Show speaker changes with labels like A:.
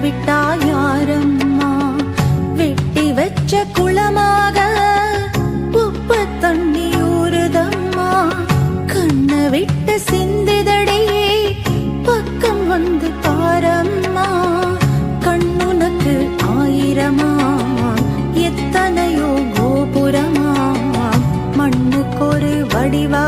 A: விட்டா யாரம்மா வெட்டி வச்ச குளமாக உப்பு தண்ணி ஊறுதம்மா கண்ண விட்டு சிந்திதடி பக்கம் வந்து பாரம்மா கண்ணுனக்கு ஆயிரமா எத்தனையோ கோபுரமா மண்ணுக்கொரு வடிவா